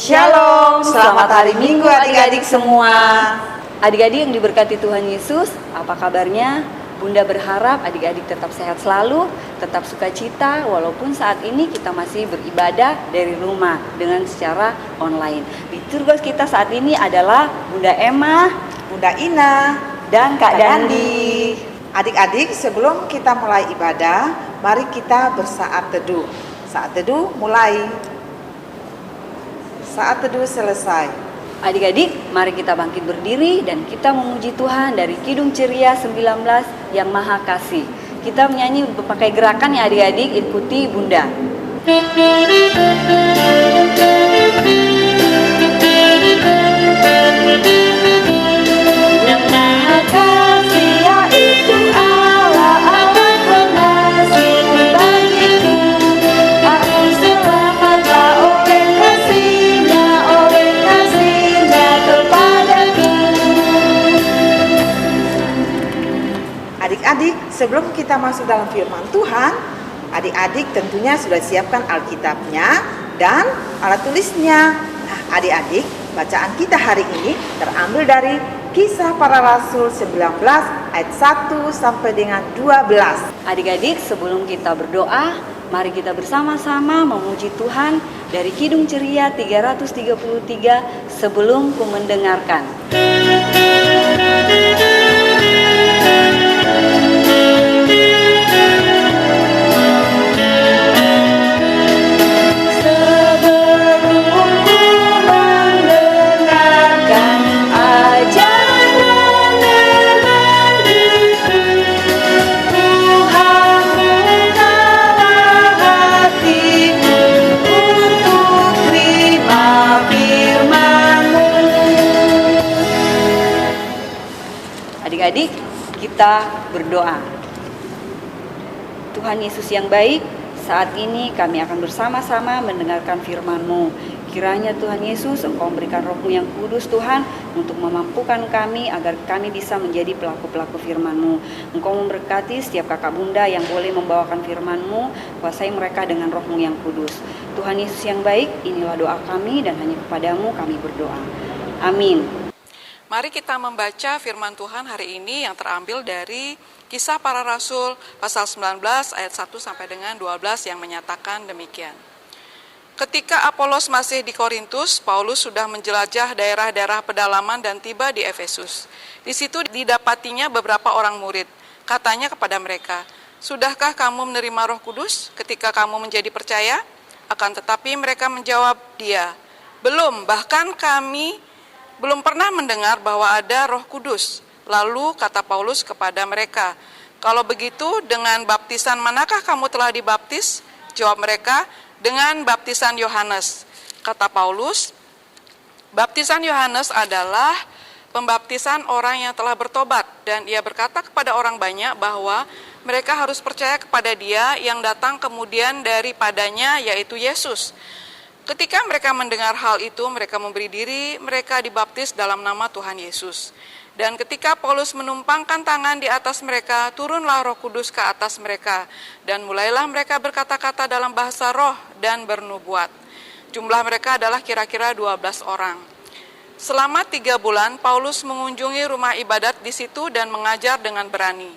Shalom, selamat hari Minggu adik-adik semua. Adik-adik yang diberkati Tuhan Yesus, apa kabarnya? Bunda berharap adik-adik tetap sehat selalu, tetap sukacita walaupun saat ini kita masih beribadah dari rumah dengan secara online. Liturgos kita saat ini adalah Bunda Emma, Bunda Ina, dan Kak Dandi. Adik-adik, sebelum kita mulai ibadah, mari kita bersaat teduh. Saat teduh mulai. Saat teduh selesai. Adik-adik, mari kita bangkit berdiri dan kita memuji Tuhan dari Kidung Ceria 19 yang Maha Kasih. Kita menyanyi pakai gerakan ya adik-adik, ikuti Bunda. Yang Maha Kasih yaitu Allah, Allah mengasihi bagiku. Aku selamatlah oleh kasih-Nya kepadaku. Adik-adik, sebelum kita masuk dalam firman Tuhan, adik-adik tentunya sudah siapkan Alkitabnya dan alat tulisnya. Nah, adik-adik, bacaan kita hari ini terambil dari Kisah Para Rasul 19 ayat 1 sampai dengan 12. Adik-adik, sebelum kita berdoa, mari kita bersama-sama memuji Tuhan dari Kidung Ceria 333 sebelum ku mendengarkan. Adik-adik, kita berdoa. Tuhan Yesus yang baik, saat ini kami akan bersama-sama mendengarkan firman-Mu. Kiranya Tuhan Yesus, Engkau memberikan Roh-Mu yang kudus Tuhan, untuk memampukan kami agar kami bisa menjadi pelaku-pelaku firman-Mu. Engkau memberkati setiap kakak bunda yang boleh membawakan firman-Mu, kuasai mereka dengan Roh-Mu yang kudus. Tuhan Yesus yang baik, inilah doa kami dan hanya kepadamu kami berdoa. Amin. Mari kita membaca firman Tuhan hari ini yang terambil dari Kisah Para Rasul pasal 19 ayat 1 sampai dengan 12 yang menyatakan demikian. Ketika Apolos masih di Korintus, Paulus sudah menjelajah daerah-daerah pedalaman dan tiba di Efesus. Di situ didapatinya beberapa orang murid. Katanya kepada mereka, "Sudahkah kamu menerima Roh Kudus ketika kamu menjadi percaya?" Akan tetapi mereka menjawab dia, "Belum, bahkan kami belum pernah mendengar bahwa ada Roh Kudus." Lalu kata Paulus kepada mereka, "Kalau begitu dengan baptisan manakah kamu telah dibaptis?" Jawab mereka, "Dengan baptisan Yohanes." Kata Paulus, "Baptisan Yohanes adalah pembaptisan orang yang telah bertobat, dan ia berkata kepada orang banyak bahwa mereka harus percaya kepada Dia yang datang kemudian daripadanya, yaitu Yesus." Ketika mereka mendengar hal itu, mereka memberi diri, mereka dibaptis dalam nama Tuhan Yesus. Dan ketika Paulus menumpangkan tangan di atas mereka, turunlah Roh Kudus ke atas mereka, dan mulailah mereka berkata-kata dalam bahasa roh dan bernubuat. Jumlah mereka adalah kira-kira 12 orang. Selama 3 bulan, Paulus mengunjungi rumah ibadat di situ dan mengajar dengan berani.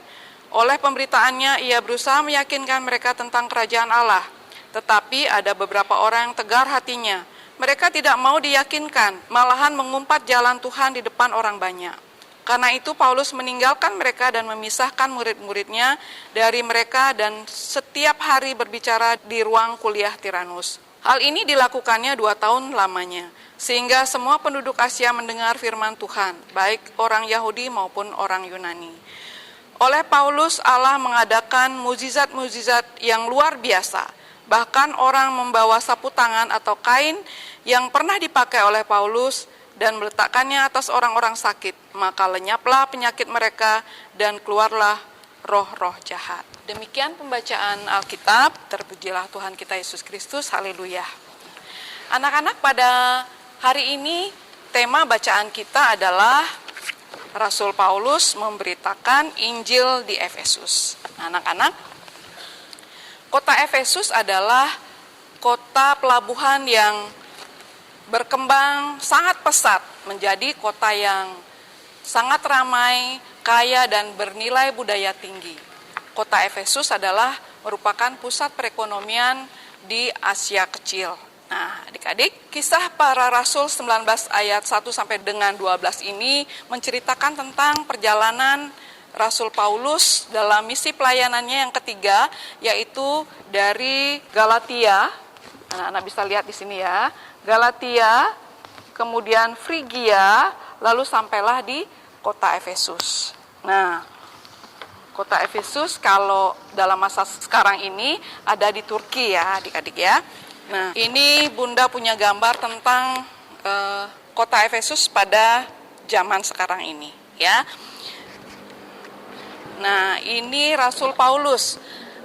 Oleh pemberitaannya, ia berusaha meyakinkan mereka tentang kerajaan Allah. Tetapi ada beberapa orang yang tegar hatinya. Mereka tidak mau diyakinkan, malahan mengumpat jalan Tuhan di depan orang banyak. Karena itu Paulus meninggalkan mereka dan memisahkan murid-muridnya dari mereka dan setiap hari berbicara di ruang kuliah Tiranus. Hal ini dilakukannya 2 tahun lamanya, sehingga semua penduduk Asia mendengar firman Tuhan, baik orang Yahudi maupun orang Yunani. Oleh Paulus, Allah mengadakan mukjizat-mukjizat yang luar biasa. Bahkan orang membawa sapu tangan atau kain yang pernah dipakai oleh Paulus dan meletakkannya atas orang-orang sakit, maka lenyaplah penyakit mereka dan keluarlah roh-roh jahat. Demikian pembacaan Alkitab. Terpujilah Tuhan kita Yesus Kristus. Haleluya. Anak-anak, pada hari ini tema bacaan kita adalah Rasul Paulus memberitakan Injil di Efesus. Anak-anak, kota Efesus adalah kota pelabuhan yang berkembang sangat pesat menjadi kota yang sangat ramai, kaya dan bernilai budaya tinggi. Kota Efesus adalah merupakan pusat perekonomian di Asia Kecil. Nah, adik-adik, kisah para rasul 19 ayat 1 sampai dengan 12 ini menceritakan tentang perjalanan Rasul Paulus dalam misi pelayanannya yang ketiga, yaitu dari Galatia. Anak-anak bisa lihat di sini ya. Galatia, kemudian Frigia, lalu sampailah di kota Efesus. Nah, kota Efesus kalau dalam masa sekarang ini ada di Turki ya adik-adik ya. Nah, ini Bunda punya gambar tentang kota Efesus pada zaman sekarang ini ya. Nah, ini Rasul Paulus.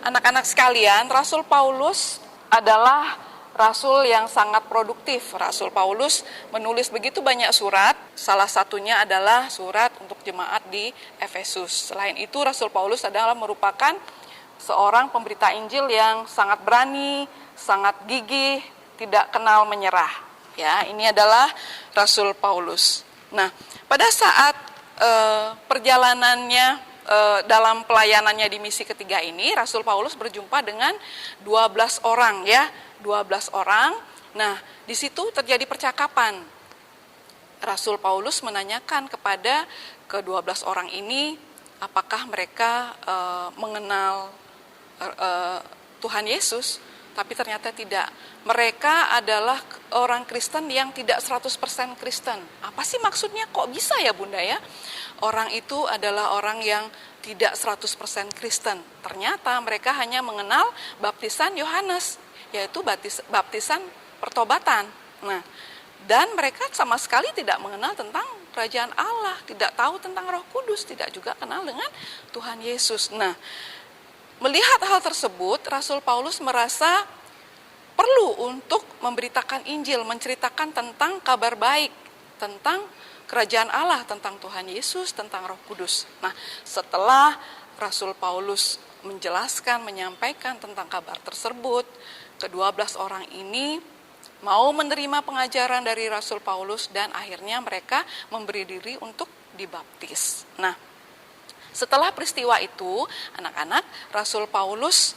Anak-anak sekalian, Rasul Paulus adalah rasul yang sangat produktif. Rasul Paulus menulis begitu banyak surat, salah satunya adalah surat untuk jemaat di Efesus. Selain itu, Rasul Paulus adalah merupakan seorang pemberita Injil yang sangat berani, sangat gigih, tidak kenal menyerah. Ya, ini adalah Rasul Paulus. Nah, pada saat perjalanannya dalam pelayanannya di misi ketiga ini, Rasul Paulus berjumpa dengan 12 orang ya, 12 orang. Nah, di situ terjadi percakapan. Rasul Paulus menanyakan kepada ke-12 orang ini apakah mereka mengenal Tuhan Yesus, tapi ternyata tidak. Mereka adalah orang Kristen yang tidak 100% Kristen. Apa sih maksudnya? Kok bisa ya Bunda ya? Orang itu adalah orang yang tidak 100% Kristen. Ternyata mereka hanya mengenal baptisan Yohanes, yaitu baptisan pertobatan. Nah, dan mereka sama sekali tidak mengenal tentang kerajaan Allah, tidak tahu tentang Roh Kudus, tidak juga kenal dengan Tuhan Yesus. Nah, melihat hal tersebut, Rasul Paulus merasa perlu untuk memberitakan Injil, menceritakan tentang kabar baik, tentang kerajaan Allah, tentang Tuhan Yesus, tentang Roh Kudus. Nah, setelah Rasul Paulus menjelaskan, menyampaikan tentang kabar tersebut, ke-12 orang ini mau menerima pengajaran dari Rasul Paulus dan akhirnya mereka memberi diri untuk dibaptis. Nah, setelah peristiwa itu, anak-anak, Rasul Paulus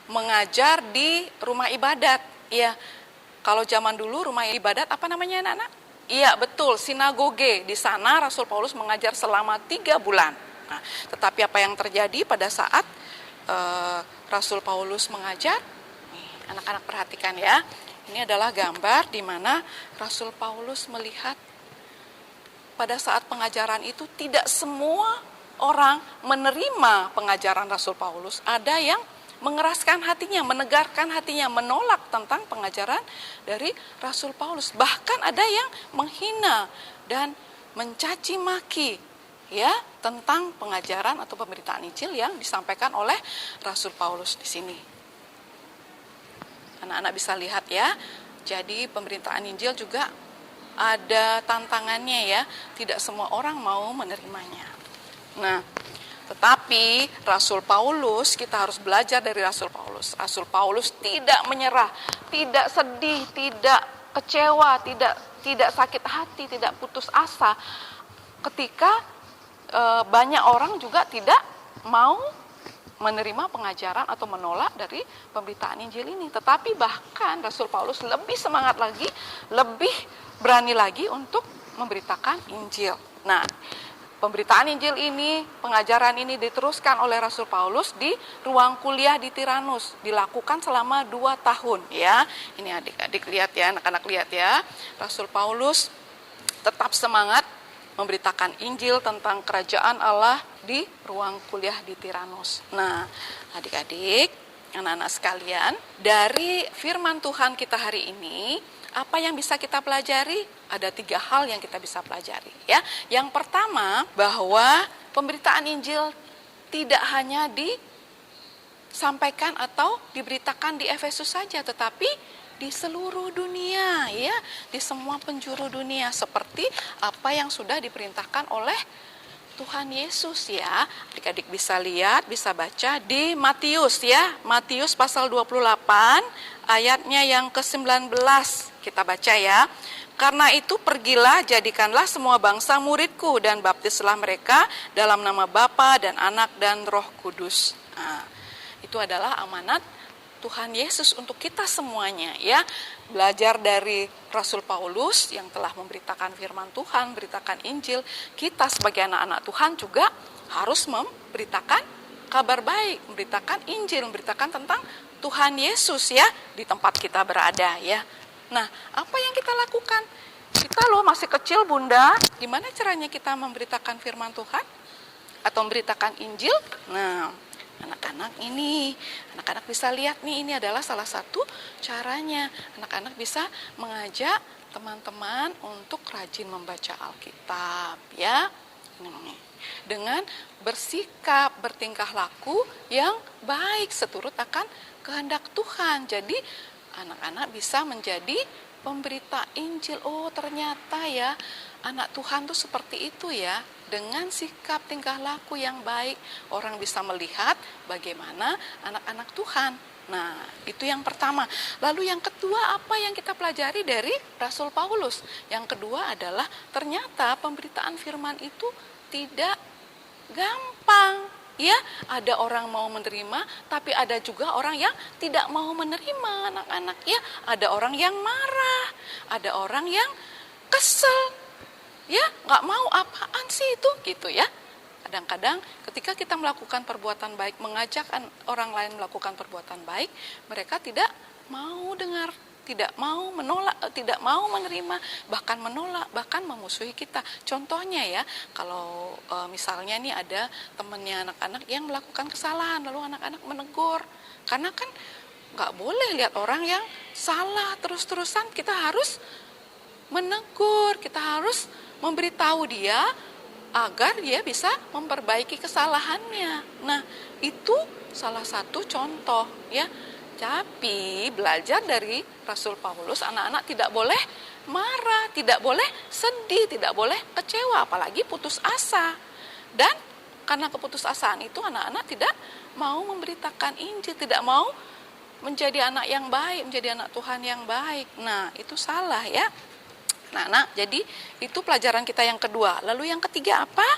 mengajar di rumah ibadat. Ya, kalau zaman dulu rumah ibadat apa namanya anak-anak? Iya, betul, sinagoge. Di sana Rasul Paulus mengajar selama 3 bulan. Nah, tetapi apa yang terjadi pada saat Rasul Paulus mengajar? Nih, anak-anak perhatikan ya. Ini adalah gambar di mana Rasul Paulus melihat pada saat pengajaran itu tidak semua orang menerima pengajaran Rasul Paulus. Ada yang mengeraskan hatinya, menegarkan hatinya, menolak tentang pengajaran dari Rasul Paulus. Bahkan ada yang menghina dan mencaci maki ya tentang pengajaran atau pemberitaan Injil yang disampaikan oleh Rasul Paulus di sini. Anak-anak bisa lihat ya. Jadi pemberitaan Injil juga ada tantangannya ya. Tidak semua orang mau menerimanya. Nah, tetapi Rasul Paulus, kita harus belajar dari Rasul Paulus. Rasul Paulus tidak menyerah, tidak sedih, tidak kecewa, tidak sakit hati, tidak putus asa. Ketika banyak orang juga tidak mau menerima pengajaran atau menolak dari pemberitaan Injil ini. Tetapi bahkan Rasul Paulus lebih semangat lagi, lebih berani lagi untuk memberitakan Injil. Nah, pemberitaan Injil ini, pengajaran ini diteruskan oleh Rasul Paulus di ruang kuliah di Tiranus. Dilakukan selama 2 tahun ya. Ini adik-adik lihat ya, anak-anak lihat ya. Rasul Paulus tetap semangat memberitakan Injil tentang kerajaan Allah di ruang kuliah di Tiranus. Nah, adik-adik, anak-anak sekalian, dari firman Tuhan kita hari ini, apa yang bisa kita pelajari? Ada 3 hal yang kita bisa pelajari ya. Yang pertama, bahwa pemberitaan Injil tidak hanya disampaikan atau diberitakan di Efesus saja, tetapi di seluruh dunia ya, di semua penjuru dunia, seperti apa yang sudah diperintahkan oleh Tuhan Yesus ya. Adik-adik bisa lihat, bisa baca di Matius ya. Matius pasal 28 ayatnya yang ke-19. Kita baca ya. Karena itu pergilah, jadikanlah semua bangsa muridku dan baptislah mereka dalam nama Bapa dan Anak dan Roh Kudus. Nah, itu adalah amanat Tuhan Yesus untuk kita semuanya, ya. Belajar dari Rasul Paulus yang telah memberitakan firman Tuhan, beritakan Injil. Kita sebagai anak-anak Tuhan juga harus memberitakan kabar baik, memberitakan Injil, memberitakan tentang Tuhan Yesus, ya, di tempat kita berada, ya. Nah, apa yang kita lakukan? Kita loh masih kecil, Bunda. Gimana caranya kita memberitakan firman Tuhan atau memberitakan Injil? Nah, anak-anak bisa lihat nih, ini adalah salah satu caranya. Anak-anak bisa mengajak teman-teman untuk rajin membaca Alkitab, ya. Dengan bersikap, bertingkah laku yang baik seturut akan kehendak Tuhan. Jadi anak-anak bisa menjadi pemberita Injil. Oh, ternyata ya anak Tuhan tuh seperti itu ya. Dengan sikap tingkah laku yang baik, orang bisa melihat bagaimana anak-anak Tuhan. Nah, itu yang pertama. Lalu yang kedua, apa yang kita pelajari dari Rasul Paulus? Yang kedua adalah ternyata pemberitaan firman itu tidak gampang. Ya, ada orang mau menerima, tapi ada juga orang yang tidak mau menerima, anak-anak, ya. Ada orang yang marah, ada orang yang kesel, ya, nggak mau, apaan sih itu, gitu ya. Kadang-kadang ketika kita melakukan perbuatan baik, mengajak orang lain melakukan perbuatan baik, mereka tidak mau dengar, tidak mau menolak, tidak mau menerima, bahkan menolak, bahkan memusuhi kita. Contohnya ya, kalau misalnya nih ada temannya anak-anak yang melakukan kesalahan, lalu anak-anak menegur, karena kan nggak boleh lihat orang yang salah terus-terusan, kita harus menegur, kita harus memberitahu dia agar dia bisa memperbaiki kesalahannya. Nah, itu salah satu contoh ya. Tapi belajar dari Rasul Paulus, anak-anak tidak boleh marah, tidak boleh sedih, tidak boleh kecewa, apalagi putus asa. Dan karena keputusasaan itu anak-anak tidak mau memberitakan Injil, tidak mau menjadi anak yang baik, menjadi anak Tuhan yang baik. Nah, itu salah ya. Nah, jadi itu pelajaran kita yang kedua. Lalu yang ketiga apa?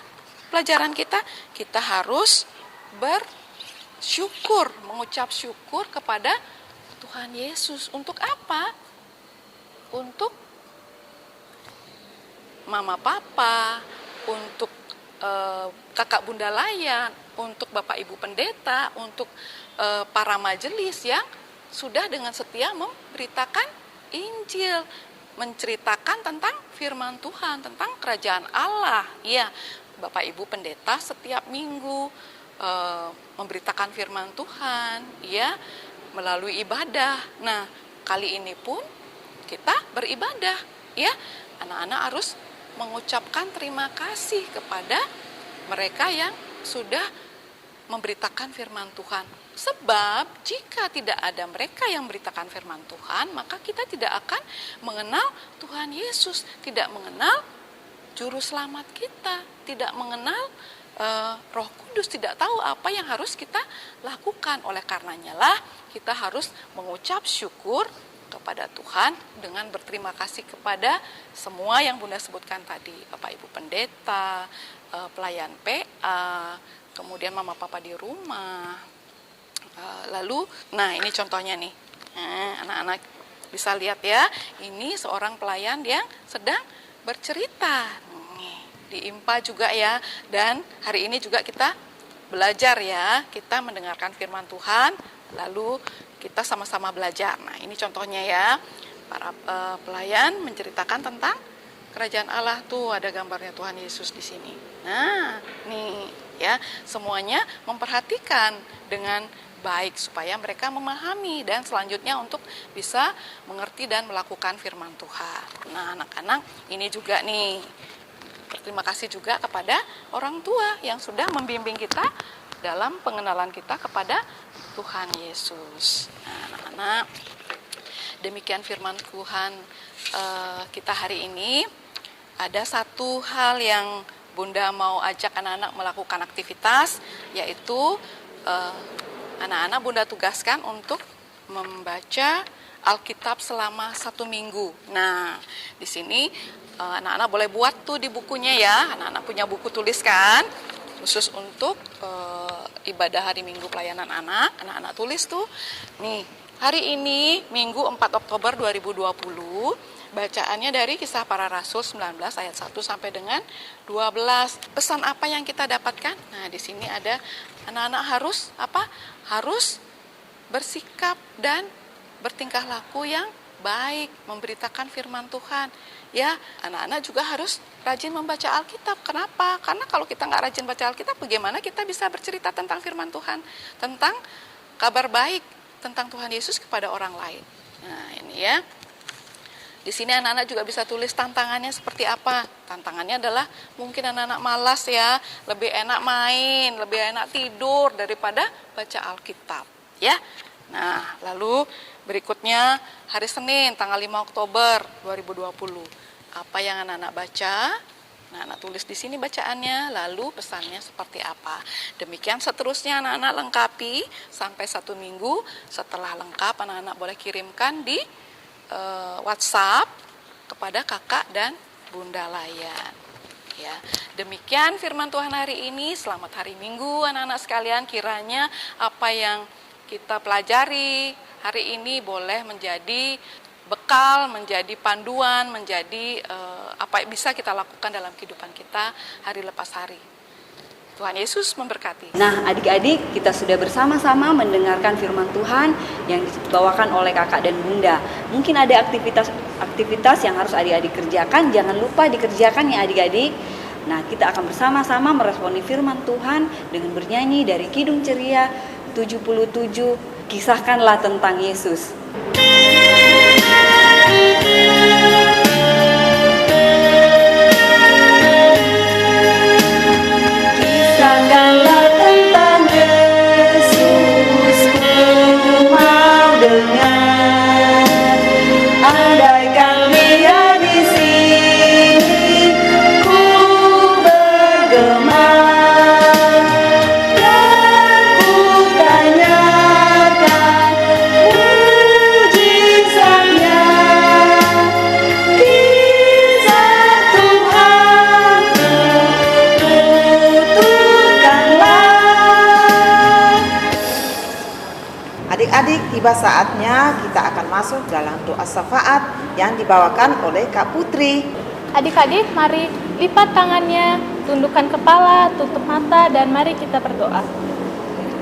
Pelajaran kita harus bersyukur, mengucap syukur kepada Tuhan Yesus. Untuk apa? Untuk mama papa, untuk kakak bunda layan, untuk bapak ibu pendeta, untuk para majelis yang sudah dengan setia memberitakan Injil, menceritakan tentang firman Tuhan, tentang kerajaan Allah. Ya, bapak ibu pendeta setiap minggu memberitakan firman Tuhan, ya, melalui ibadah. Nah, kali ini pun kita beribadah, ya. Anak-anak harus mengucapkan terima kasih kepada mereka yang sudah memberitakan firman Tuhan. Sebab jika tidak ada mereka yang memberitakan firman Tuhan, maka kita tidak akan mengenal Tuhan Yesus, tidak mengenal juru selamat kita, tidak mengenal Roh Kudus, tidak tahu apa yang harus kita lakukan. Oleh karenanya lah kita harus mengucap syukur kepada Tuhan dengan berterima kasih kepada semua yang Bunda sebutkan tadi, Bapak Ibu pendeta, pelayan PA, kemudian mama papa di rumah. Lalu, nah ini contohnya nih, anak-anak bisa lihat ya, ini seorang pelayan yang sedang bercerita. Di IMPA juga ya, dan hari ini juga kita belajar ya, kita mendengarkan firman Tuhan, lalu kita sama-sama belajar. Nah ini contohnya ya, para pelayan menceritakan tentang kerajaan Allah, tuh ada gambarnya Tuhan Yesus di sini. Nah nih ya, semuanya memperhatikan dengan baik supaya mereka memahami dan selanjutnya untuk bisa mengerti dan melakukan firman Tuhan. Nah anak-anak ini juga nih, berterima kasih juga kepada orang tua yang sudah membimbing kita dalam pengenalan kita kepada Tuhan Yesus. Nah, anak-anak, demikian firman Tuhan kita hari ini. Ada satu hal yang Bunda mau ajak anak-anak melakukan aktivitas, yaitu anak-anak Bunda tugaskan untuk membaca Alkitab selama 1 minggu. Nah, di sini anak-anak boleh buat tuh di bukunya ya. Anak-anak punya buku tulis kan? Khusus untuk ibadah hari Minggu pelayanan anak-anak tulis tuh. Nih, hari ini Minggu 4 Oktober 2020, bacaannya dari Kisah Para Rasul 19 ayat 1 sampai dengan 12. Pesan apa yang kita dapatkan? Nah, di sini ada anak-anak harus apa? Harus bersikap dan bertingkah laku yang baik, memberitakan firman Tuhan. Ya, anak-anak juga harus rajin membaca Alkitab. Kenapa? Karena kalau kita nggak rajin baca Alkitab, bagaimana kita bisa bercerita tentang firman Tuhan, tentang kabar baik, tentang Tuhan Yesus kepada orang lain. Nah, ini ya. Di sini anak-anak juga bisa tulis tantangannya seperti apa. Tantangannya adalah mungkin anak-anak malas ya, lebih enak main, lebih enak tidur daripada baca Alkitab. Ya. Nah, lalu berikutnya hari Senin tanggal 5 Oktober 2020. Apa yang anak-anak baca? Nah, anak tulis di sini bacaannya, lalu pesannya seperti apa. Demikian seterusnya anak-anak lengkapi sampai 1 minggu. Setelah lengkap, anak-anak boleh kirimkan di WhatsApp kepada kakak dan Bunda Layan. Ya, demikian firman Tuhan hari ini. Selamat hari Minggu anak-anak sekalian. Kiranya apa yang kita pelajari hari ini boleh menjadi bekal, menjadi panduan, menjadi apa yang bisa kita lakukan dalam kehidupan kita hari lepas hari. Tuhan Yesus memberkati. Nah, adik-adik, kita sudah bersama-sama mendengarkan firman Tuhan yang dibawakan oleh kakak dan bunda. Mungkin ada aktivitas yang harus adik-adik kerjakan, jangan lupa dikerjakan ya adik-adik. Nah, kita akan bersama-sama meresponi firman Tuhan dengan bernyanyi dari Kidung Ceria 77, Kisahkanlah Tentang Yesus. Kisahkanlah tentang Yesus, ku mau dengar. Andaikan Dia di sini, ku bergema. Dan ku tanyakan mujizatnya, kisah Tuhan tuturkanlah. Adik-adik, tiba saatnya kita akan masuk dalam doa syafaat yang dibawakan oleh Kak Putri. Adik-adik, mari lipat tangannya, tundukkan kepala, tutup mata, dan mari kita berdoa.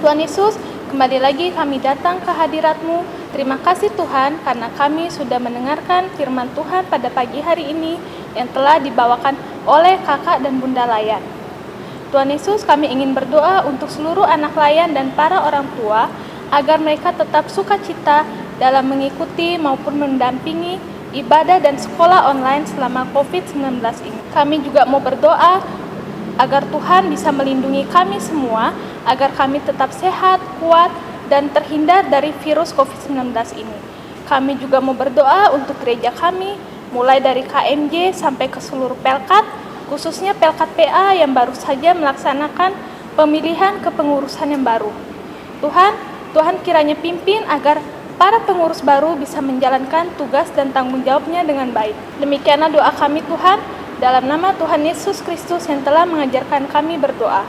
Tuhan Yesus, kembali lagi kami datang ke hadirat-Mu. Terima kasih Tuhan, karena kami sudah mendengarkan firman Tuhan pada pagi hari ini yang telah dibawakan oleh kakak dan bunda Layan. Tuhan Yesus, kami ingin berdoa untuk seluruh anak Layan dan para orang tua, agar mereka tetap sukacita dalam mengikuti maupun mendampingi ibadah dan sekolah online selama COVID-19 ini. Kami juga mau berdoa agar Tuhan bisa melindungi kami semua, agar kami tetap sehat, kuat, dan terhindar dari virus COVID-19 ini. Kami juga mau berdoa untuk gereja kami, mulai dari KMJ sampai ke seluruh Pelkat, khususnya Pelkat PA yang baru saja melaksanakan pemilihan kepengurusan yang baru. Tuhan kiranya pimpin agar para pengurus baru bisa menjalankan tugas dan tanggung jawabnya dengan baik. Demikianlah doa kami Tuhan, dalam nama Tuhan Yesus Kristus yang telah mengajarkan kami berdoa.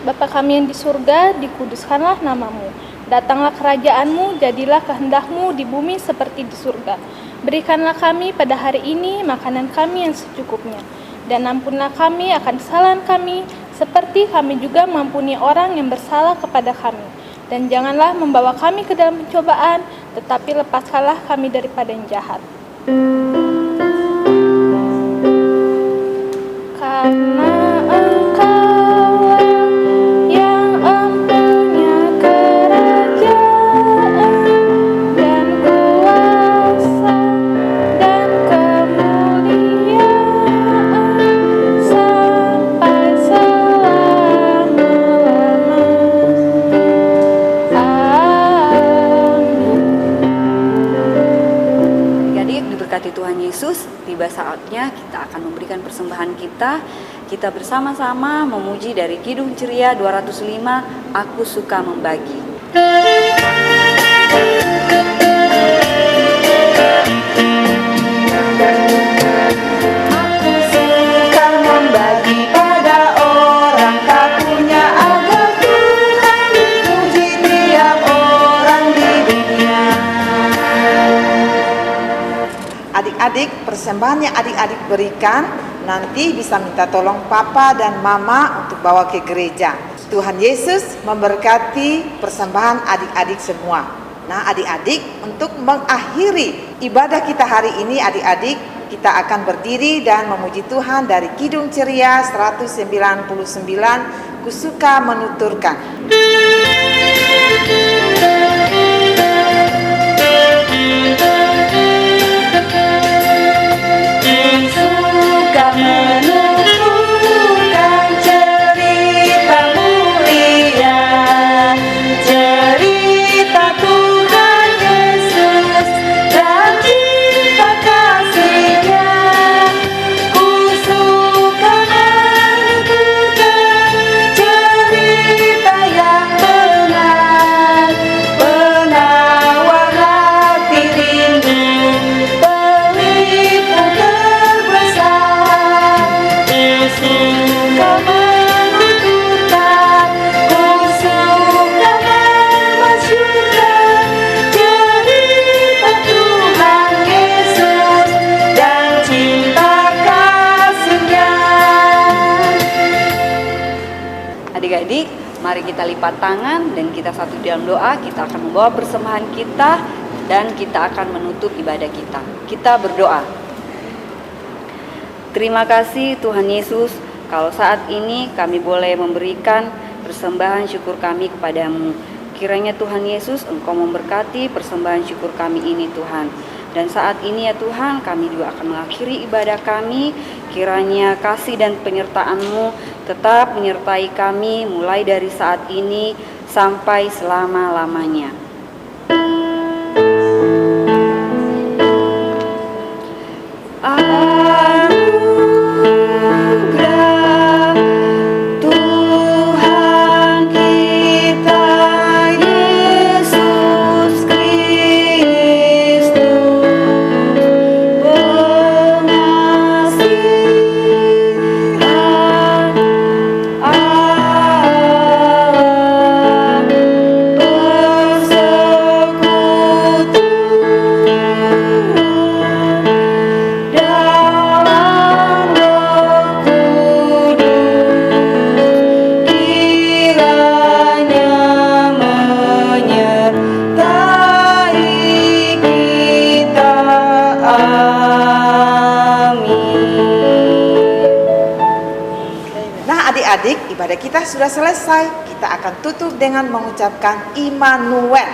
Bapa kami yang di surga, dikuduskanlah namamu. Datanglah kerajaan-Mu, jadilah kehendak-Mu di bumi seperti di surga. Berikanlah kami pada hari ini makanan kami yang secukupnya. Dan ampunlah kami akan kesalahan kami, seperti kami juga mengampuni orang yang bersalah kepada kami. Dan janganlah membawa kami ke dalam pencobaan, tetapi lepaskanlah kami daripada yang jahat. Karena Engkau yang empunya kerajaan dan kuasa dan kemuliaan sampai selama-lamanya. Adik-adik diberkati Tuhan Yesus, tiba saatnya kita akan memberikan persembahan kita. Kita bersama-sama memuji dari Kidung Ceria 205, Aku Suka Membagi. persembahan yang adik-adik berikan nanti bisa minta tolong papa dan mama untuk bawa ke gereja. Tuhan Yesus memberkati persembahan adik-adik semua. Nah, adik-adik, untuk mengakhiri ibadah kita hari ini, adik-adik, kita akan berdiri dan memuji Tuhan dari Kidung Ceria 199, Kusuka menuturkan. Kusuka menuturkan cerita mulia, cerita Tuhan Yesus dan cinta kasih-Nya. Kusuka menuturkan cerita yang benar, penawar hati rindu, pelipu terbesar. Kusuka menuturkan, kusuka memasyurkan cerita Tuhan Yesus dan cinta kasih-Nya. Adik-adik, mari kita lipat tangan dan kita satu dalam doa. Kita akan membawa persembahan kita dan kita akan menutup ibadah kita. Kita berdoa. Terima kasih Tuhan Yesus, kalau saat ini kami boleh memberikan persembahan syukur kami kepadamu. Kiranya Tuhan Yesus, Engkau memberkati persembahan syukur kami ini Tuhan. Dan saat ini ya Tuhan, kami juga akan mengakhiri ibadah kami. Kiranya kasih dan penyertaan-Mu tetap menyertai kami mulai dari saat ini sampai selama-lamanya. Anugerah Tuhan kita Yesus Kristus, pengasihan Allah, persekutuan dalam Roh Kudus, kiranya menyertai kita. Amin. Nah, adik-adik, ibadah kita sudah selesai. Kita akan tutup dengan mengucapkan Immanuel.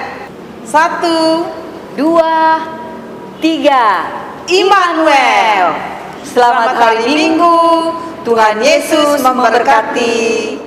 1, 2, 3. Immanuel. Selamat hari Minggu. Tuhan Yesus memberkati.